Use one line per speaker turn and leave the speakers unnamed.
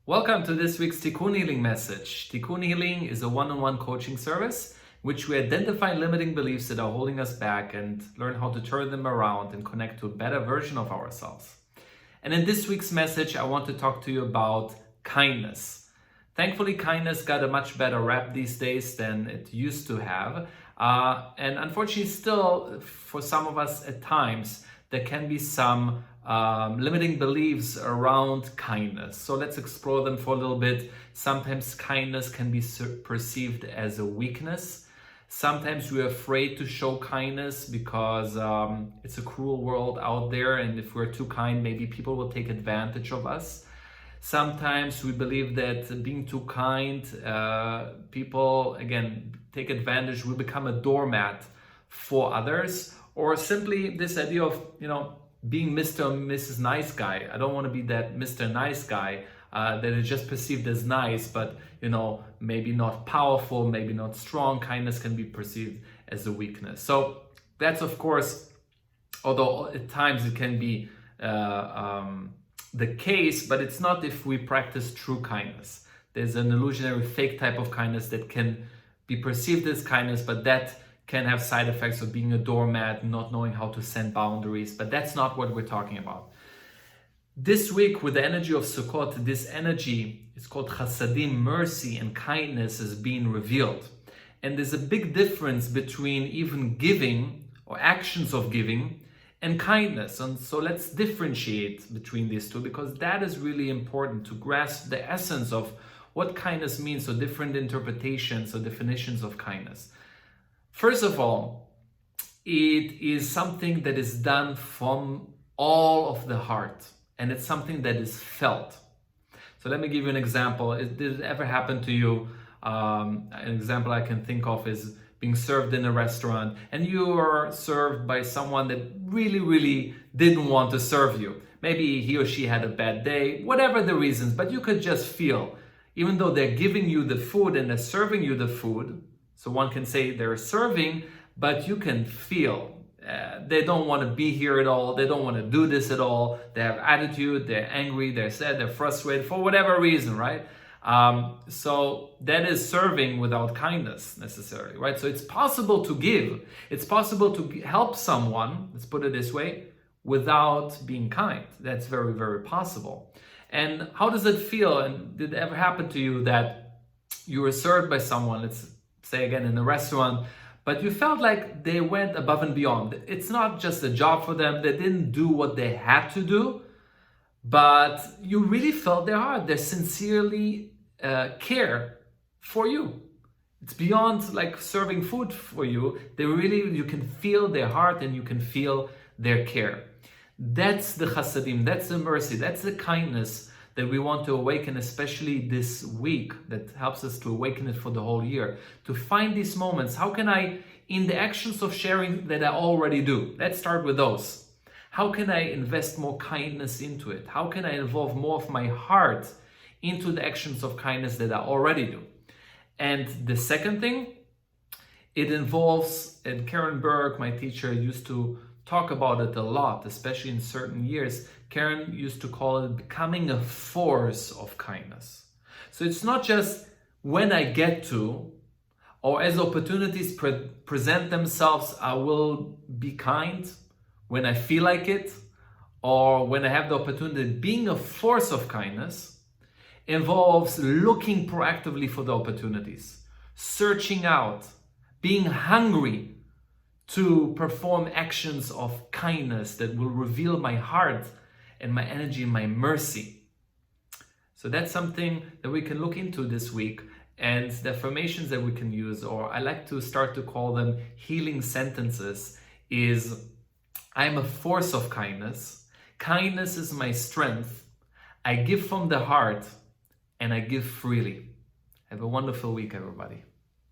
Welcome to this week's Tikkun Healing message. Tikkun Healing is a one-on-one coaching service in which we identify limiting beliefs that are holding us back and learn how to turn them around and connect to a better version of ourselves. And in this week's message, I want to talk to you about kindness. Thankfully, kindness got a much better rap these days than it used to have. And unfortunately, still, for some of us at times, there can be some limiting beliefs around kindness. So let's explore them for a little bit. Sometimes kindness can be perceived as a weakness. Sometimes we're afraid to show kindness because it's a cruel world out there, and if we're too kind, maybe people will take advantage of us. Sometimes we believe that being too kind, people, again, take advantage, we become a doormat for others, or simply this idea of, being Mr. or Mrs. Nice Guy. I don't want to be that Mr. Nice Guy that is just perceived as nice, but maybe not powerful, maybe not strong. Kindness can be perceived as a weakness. So that's, of course, although at times it can be the case, but it's not if we practice true kindness. There's an illusionary fake type of kindness that can be perceived as kindness, but that can have side effects of being a doormat, not knowing how to set boundaries, but that's not what we're talking about. This week, with the energy of Sukkot, this energy is called chasadim, mercy, and kindness is being revealed. And there's a big difference between even giving or actions of giving and kindness. And so let's differentiate between these two, because that is really important to grasp the essence of what kindness means, so different interpretations or definitions of kindness. First of all, it is something that is done from all of the heart, and it's something that is felt. So let me give you an example. Did it ever happen to you? An example I can think of is being served in a restaurant, and you are served by someone that really didn't want to serve you. Maybe he or she had a bad day, whatever the reasons, but you could just feel, even though they're giving you the food and they're serving you the food, so one can say they're serving, but you can feel they don't want to be here at all. They don't want to do this at all. They have attitude, they're angry, they're sad, they're frustrated for whatever reason, right? So that is serving without kindness necessarily, right? So it's possible to give. It's possible to help someone, let's put it this way, without being kind. That's very possible. And how does it feel? And did it ever happen to you that you were served by someone, let's say again in a restaurant, but you felt like they went above and beyond? It's not just a job for them. They didn't do what they had to do, but you really felt their heart. They sincerely care for you. It's beyond like serving food for you. You can feel their heart and you can feel their care. That's the chasadim, that's the mercy, that's the kindness that we want to awaken, especially this week, that helps us to awaken it for the whole year. To find these moments, how can I, in the actions of sharing that I already do, let's start with those. How can I invest more kindness into it? How can I involve more of my heart into the actions of kindness that I already do? And the second thing, it involves, and Karen Berg, my teacher, used to talk about it a lot, especially in certain years. Karen used to call it becoming a force of kindness. So it's not just when I get to, or as opportunities present themselves, I will be kind when I feel like it, or when I have the opportunity. Being a force of kindness involves looking proactively for the opportunities, searching out, being hungry to perform actions of kindness that will reveal my heart and my energy and my mercy. So that's something that we can look into this week, and the affirmations that we can use, or I like to start to call them healing sentences, is I'm a force of kindness. Kindness is my strength. I give from the heart and I give freely. Have a wonderful week, everybody.